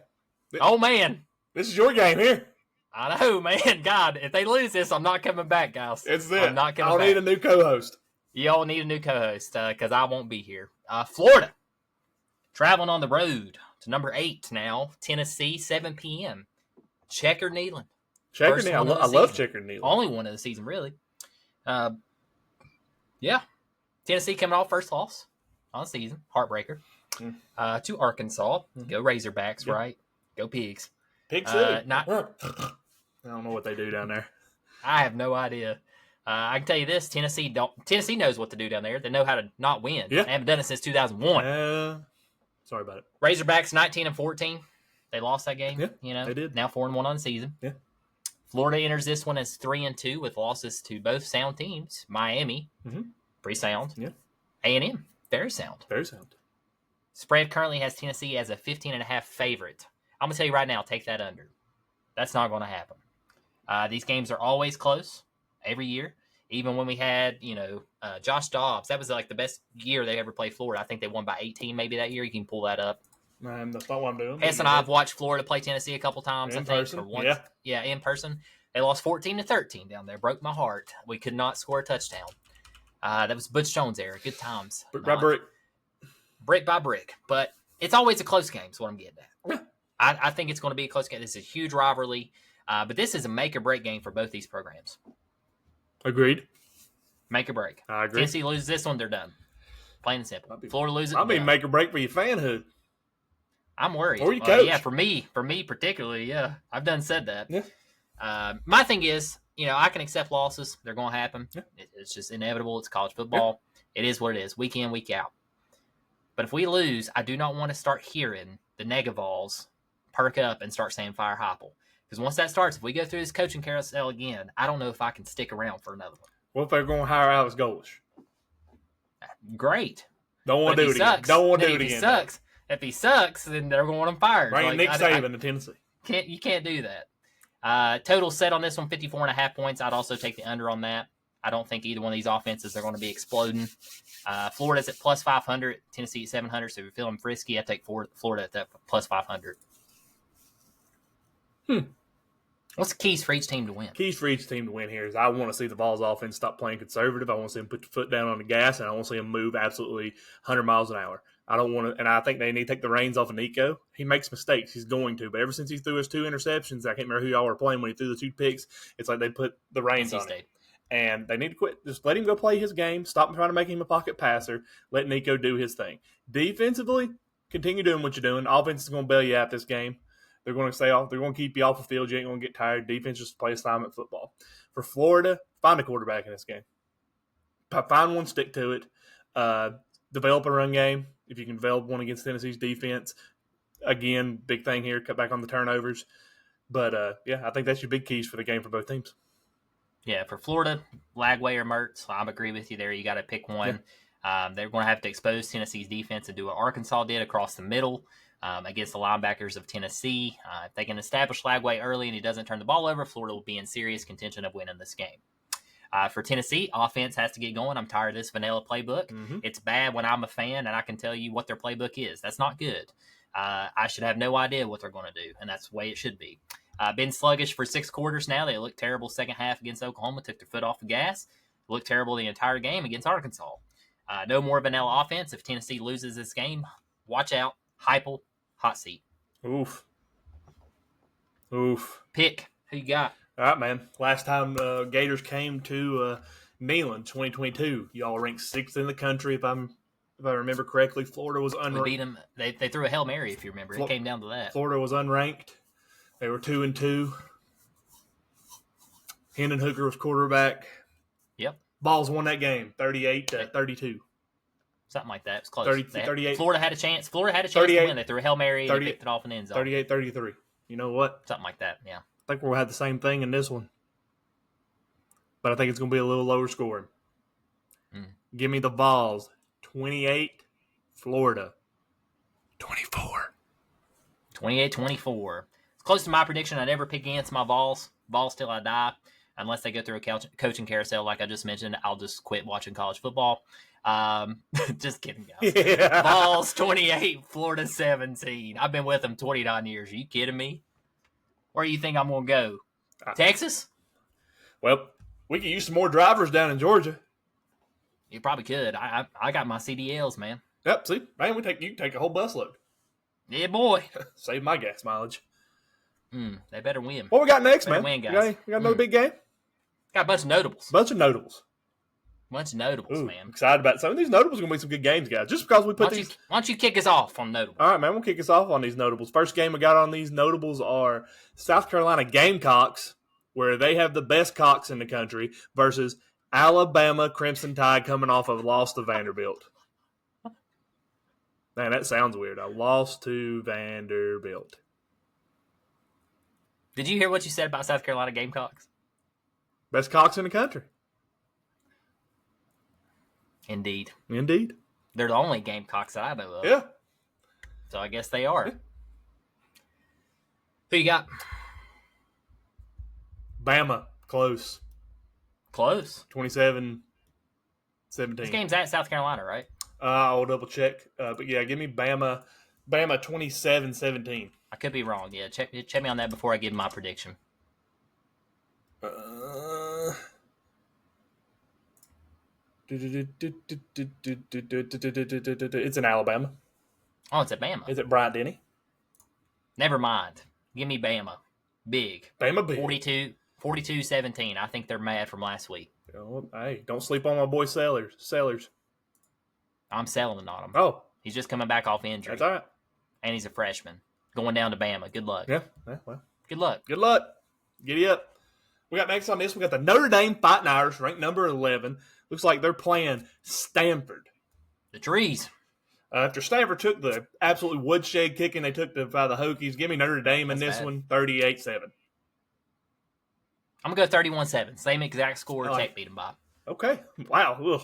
Oh, man. This is your game here. I know, man. God, if they lose this, I'm not coming back, guys. It's it. I'm not coming I'll back. need a new co-host. Y'all need a new co-host because I won't be here. Florida. Traveling on the road to number 8 now. Tennessee, 7 p.m. Checker Neyland. Checker Neyland. I love Checker Neyland. Only one of the season, really. Yeah. Tennessee coming off first loss on the season. Heartbreaker. To Arkansas. Go Razorbacks, right? Go Pigs. Pig City. I don't know what they do down there. I have no idea. I can tell you this: Tennessee knows what to do down there. They know how to not win. Yeah. They haven't done it since 2001. Sorry about it. Razorbacks 19-14. They lost that game. Yeah, they did. Now 4-1 on the season. Yeah. Florida enters this one as 3-2 with losses to both sound teams. Miami, pretty sound. Yeah. A&M, very sound. Very sound. Spread currently has Tennessee as a 15.5 favorite. I'm gonna tell you right now, take that under. That's not going to happen. These games are always close every year. Even when we had, Josh Dobbs, that was like the best year they ever played Florida. I think they won by 18 maybe that year. You can pull that up. Man, that's not what I'm doing. Hess and I have watched Florida play Tennessee a couple times. In person? Or once. Yeah, in person. They lost 14-13 down there. Broke my heart. We could not score a touchdown. That was Butch Jones era. Good times. Brick by brick. Brick by brick. But it's always a close game is what I'm getting at. Yeah. I think it's going to be a close game. This is a huge rivalry. But this is a make or break game for both these programs. Agreed. Make or break. I agree. Tennessee loses this one, they're done. Plain and simple. Florida loses. I mean, make or break for your fanhood. I'm worried. Or your coach. Yeah, for me particularly, yeah. I've done said that. Yeah. My thing is, I can accept losses. They're going to happen. Yeah. It's just inevitable. It's college football. Yeah. It is what it is, week in, week out. But if we lose, I do not want to start hearing the negavols perk up and start saying fire Heupel. Because once that starts, if we go through this coaching carousel again, I don't know if I can stick around for another one. What if they're going to hire Alex Golish? Great. Don't want to do it again. Don't want to do it again. If he sucks, then they're going to want him fired. Bring Nick Saban to Tennessee. You can't do that. Total set on this one, 54.5 points. I'd also take the under on that. I don't think either one of these offenses are going to be exploding. Florida's at plus 500, Tennessee at 700. So if you're feeling frisky, I take Florida at that plus 500. What's the keys for each team to win? Keys for each team to win here is I want to see the Vols offense stop playing conservative. I want to see them put the foot down on the gas, and I want to see them move absolutely 100 miles an hour. I don't want to, and I think they need to take the reins off of Nico. He makes mistakes. He's going to. But ever since he threw his 2 interceptions, I can't remember who y'all were playing when he threw the 2 picks, it's like they put the reins on him. And they need to quit. Just let him go play his game. Stop trying to make him a pocket passer. Let Nico do his thing. Defensively, continue doing what you're doing. Offense is going to bail you out this game. They're going to stay off. They're going to keep you off the field. You ain't going to get tired. Defense just play assignment football. For Florida, find a quarterback in this game. Find one, stick to it. Develop a run game. If you can develop one against Tennessee's defense, again, big thing here. Cut back on the turnovers. But I think that's your big keys for the game for both teams. Yeah, for Florida, Lagway or Mertz, I agree with you there. You got to pick one. Yeah. They're going to have to expose Tennessee's defense and do what Arkansas did across the middle against the linebackers of Tennessee. If they can establish Lagway early and he doesn't turn the ball over, Florida will be in serious contention of winning this game. For Tennessee, offense has to get going. I'm tired of this vanilla playbook. Mm-hmm. It's bad when I'm a fan and I can tell you what their playbook is. That's not good. I should have no idea what they're going to do, and that's the way it should be. Been sluggish for 6 quarters now. They looked terrible second half against Oklahoma, took their foot off the gas. Looked terrible the entire game against Arkansas. No more vanilla offense. If Tennessee loses this game, watch out. Heupel, hot seat. Oof. Pick. Who you got? All right, man. Last time Gators came to Neyland, 2022, y'all ranked 6th in the country. If I remember correctly, Florida was unranked. We beat them. They threw a Hail Mary, if you remember. It came down to that. Florida was unranked. They were 2-2. Hendon Hooker was quarterback. Yep. Vols won that game, 38-32. Something like that. It was close. 38. Florida had a chance. To win. They threw a Hail Mary and they picked it off in the end zone. 38-33. You know what? Something like that, yeah. I think we'll have the same thing in this one. But I think it's going to be a little lower scoring. Give me the Vols. 28, Florida. 24. 28-24. It's close to my prediction. I never pick against my Vols. Vols till I die. Unless they go through a coaching carousel like I just mentioned, I'll just quit watching college football. Just kidding, guys. Yeah. Vols 28, Florida 17. I've been with them 29 years. Are you kidding me? Where do you think I'm going to go? Texas? Well, we could use some more drivers down in Georgia. You probably could. I got my CDLs, man. Yep, see? Man, you can take a whole busload. Yeah, boy. Save my gas mileage. They better win. What we got next, better man? Win, guys. We got another big game? Got a bunch of notables. Bunch of notables, man. Excited about some of these notables. Going to be some good games, guys. Just because we put why don't you kick us off on notables? All right, man. We'll kick us off on these notables. First game we got on these notables are South Carolina Gamecocks, where they have the best cocks in the country, versus Alabama Crimson Tide coming off of a loss to Vanderbilt. Man, that sounds weird. A loss to Vanderbilt. Did you hear what you said about South Carolina Gamecocks? Best cocks in the country. Indeed. They're the only Gamecocks that I know of. Yeah. So I guess they are. Yeah. Who you got? Bama. Close. 27-17. 17. This game's at South Carolina, right? I'll double check. But yeah, give me Bama 27-17. I could be wrong. Yeah, check me on that before I give my prediction. It's in Alabama. Oh, it's at Bama. Is it Bryant Denny? Never mind. Give me Bama. Big. Bama big. 42-17. I think they're mad from last week. Oh, hey, don't sleep on my boy Sellers. I'm selling on him. Oh. He's just coming back off injury. That's all right. And he's a freshman. Going down to Bama. Good luck. Yeah, well. Good luck. Giddy up. We got next on this, we got the Notre Dame Fighting Irish, ranked number 11. Looks like they're playing Stanford. The trees. After Stanford took the absolutely woodshed kicking they took by the Hokies, give me Notre Dame in this one, 38-7. I'm going to go 31-7. Same exact score Tech beat them by. Okay. Wow. Ugh.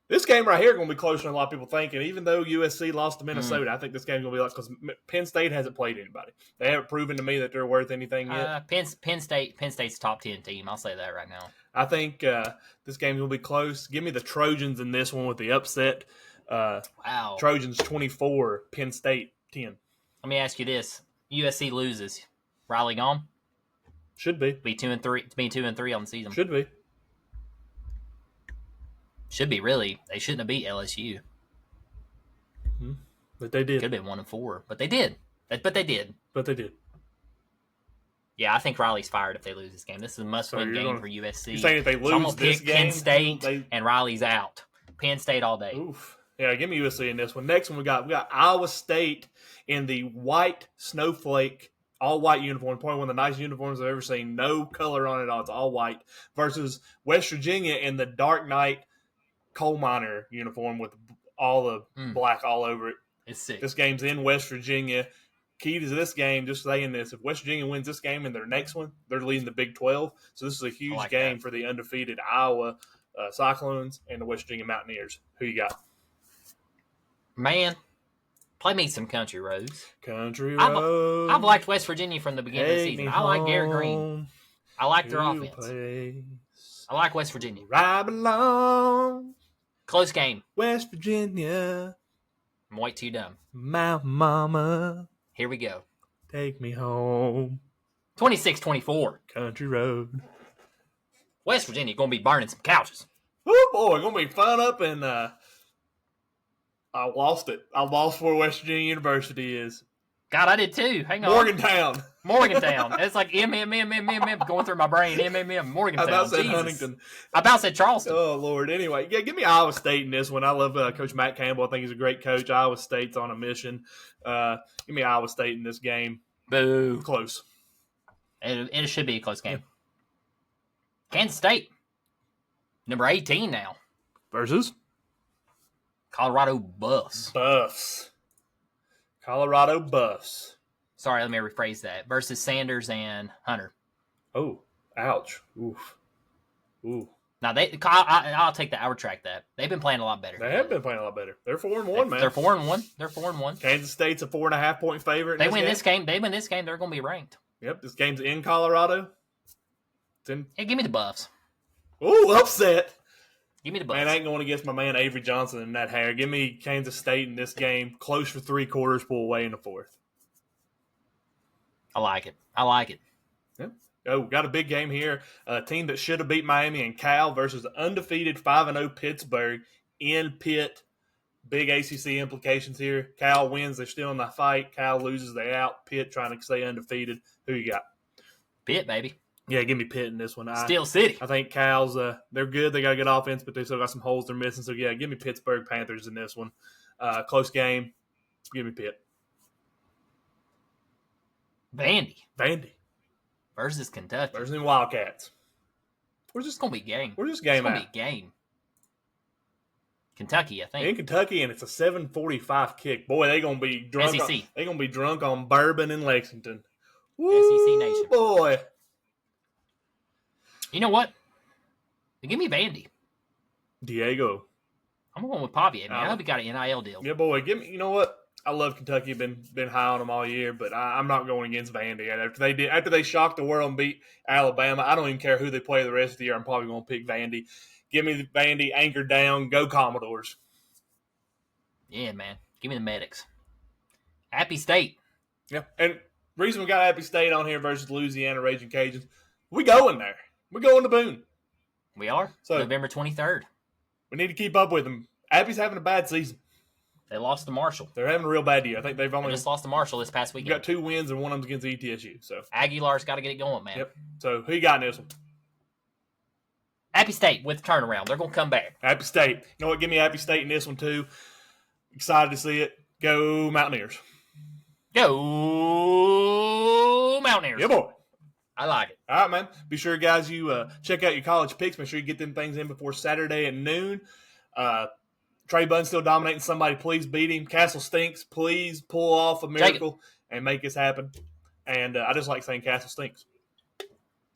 This game right here is going to be closer than a lot of people think. And even though USC lost to Minnesota, I think this game is going to be like, because Penn State hasn't played anybody. They haven't proven to me that they're worth anything yet. Penn State's a top 10 team. I'll say that right now. I think this game will be close. Give me the Trojans in this one with the upset. Wow. Trojans 24, Penn State 10. Let me ask you this: USC loses, Riley gone? Should be. Be 2-3. Be 2-3 on the season. Should be. Should be, really. They shouldn't have beat LSU. Mm-hmm. But they did. Could have been 1-4, but they did. But they did. Yeah, I think Riley's fired if they lose this game. This is a must-win game for USC. You're saying if they lose I'm gonna this pick game, Penn State and Riley's out. Penn State all day. Oof. Yeah, give me USC in this one. Next one, we got Iowa State in the white snowflake all white uniform, probably one of the nice uniforms I've ever seen. No color on it at all. It's all white. Versus West Virginia in the Dark Knight coal miner uniform with all the black all over it. It's sick. This game's in West Virginia. Key to this game, just saying this, if West Virginia wins this game and their next one, they're leading the Big 12. So this is a huge game for the undefeated Iowa Cyclones and the West Virginia Mountaineers. Who you got? Man, play me some Country Roads. Country Roads. I've liked West Virginia from the beginning of the season. I like Garrett Green. I like their offense. I like West Virginia. I belong. Close game. West Virginia. I'm way too dumb. My mama. Here we go. Take me home. 26-24. Country Road. West Virginia going to be burning some couches. Oh, boy. Going to be fun up in... I lost it. I lost where West Virginia University is. God, I did too. Hang on. Morgantown. It's like M going through my brain. Morgantown. I about said Jesus. Huntington. I about said Charleston. Oh, Lord. Anyway, yeah, give me Iowa State in this one. I love Coach Matt Campbell. I think he's a great coach. Iowa State's on a mission. Give me Iowa State in this game. Boo. Close. It should be a close game. Kansas State. Number 18 now. Versus? Colorado Buffs. Colorado Buffs. Sorry, let me rephrase that. Versus Sanders and Hunter. Oh, ouch. Oof. Ooh. Now, I'll take that. I retract that. They've been playing a lot better. They have been playing a lot better. They're 4-1, man. They're 4-1. Kansas State's a 4.5-point favorite. They win this game. They're going to be ranked. Yep, this game's in Colorado. Hey, give me the Buffs. Ooh, upset. Give me the Buffs. Man, I ain't going against my man Avery Johnson in that hair. Give me Kansas State in this game. Close for 3 quarters, pull away in the 4th. I like it. Yep. Oh, got a big game here. A team that should have beat Miami and Cal versus the undefeated 5-0 Pittsburgh in Pitt. Big ACC implications here. Cal wins. They're still in the fight. Cal loses. They out. Pitt trying to stay undefeated. Who you got? Pitt, baby. Yeah, give me Pitt in this one. Steel City. I think Cal's they're good. They got a good offense, but they still got some holes they're missing. So, yeah, give me Pittsburgh Panthers in this one. Close game. Give me Pitt. Vandy. Versus Kentucky. Versus the Wildcats. It's going to be a game. We're just game out. It's going to be a game. Kentucky, I think. In Kentucky, and it's a 7:45 kick. Boy, they're going to be drunk. SEC. They're going to be drunk on bourbon in Lexington. Woo, SEC Nation. Boy. You know what? Give me Vandy. Diego. I'm going with Pavia, man. I hope he got an NIL deal. Yeah, boy. Give me. You know what? I love Kentucky. Been high on them all year, but I'm not going against Vandy. After they shocked the world and beat Alabama, I don't even care who they play the rest of the year. I'm probably going to pick Vandy. Give me Vandy, anchor down, go Commodores. Yeah, man. Give me the Medics. Appy State. Yeah, and reason we got Appy State on here versus Louisiana Raging Cajuns, we going there. We're going to Boone. We are. So November 23rd. We need to keep up with them. Appy's having a bad season. They lost to Marshall. They're having a real bad year. I think they've only just lost to Marshall this past weekend. Got 2 wins and one of them's against ETSU. So Aguilar's got to get it going, man. Yep. So who you got in this one? Appy State with turnaround. They're going to come back. Appy State. You know what? Give me Appy State in this one too. Excited to see it. Go Mountaineers. Go Mountaineers. Yeah, boy. I like it. All right, man. Be sure, guys, you check out your college picks. Make sure you get them things in before Saturday at noon. Trey Bunn still dominating somebody. Please beat him. Castle stinks. Please pull off a miracle and make this happen. And I just like saying Castle stinks.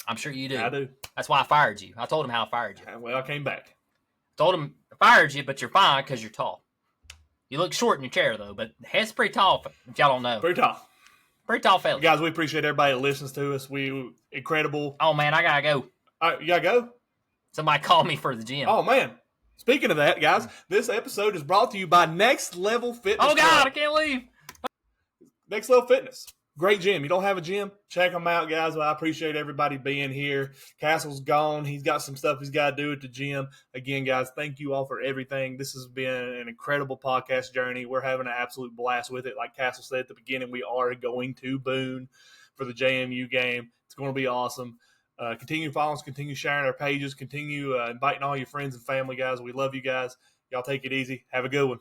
I'm sure you do. I do. That's why I fired you. I told him how I fired you. Well, I came back. Told him I fired you, but you're fine because you're tall. You look short in your chair, though, but Hess pretty tall, if y'all don't know. Pretty tall. Pretty tall fella. Guys, we appreciate everybody that listens to us. We incredible. Oh, man, I got to go. All right, you got to go? Somebody called me for the gym. Oh, man. Speaking of that, guys, this episode is brought to you by Next Level Fitness. Oh, God, I can't leave. Next Level Fitness. Great gym. You don't have a gym? Check them out, guys. Well, I appreciate everybody being here. Castle's gone. He's got some stuff he's got to do at the gym. Again, guys, thank you all for everything. This has been an incredible podcast journey. We're having an absolute blast with it. Like Castle said at the beginning, we are going to Boone for the JMU game. It's going to be awesome. Continue following us. Continue sharing our pages. Continue inviting all your friends and family, guys. We love you guys. Y'all take it easy. Have a good one.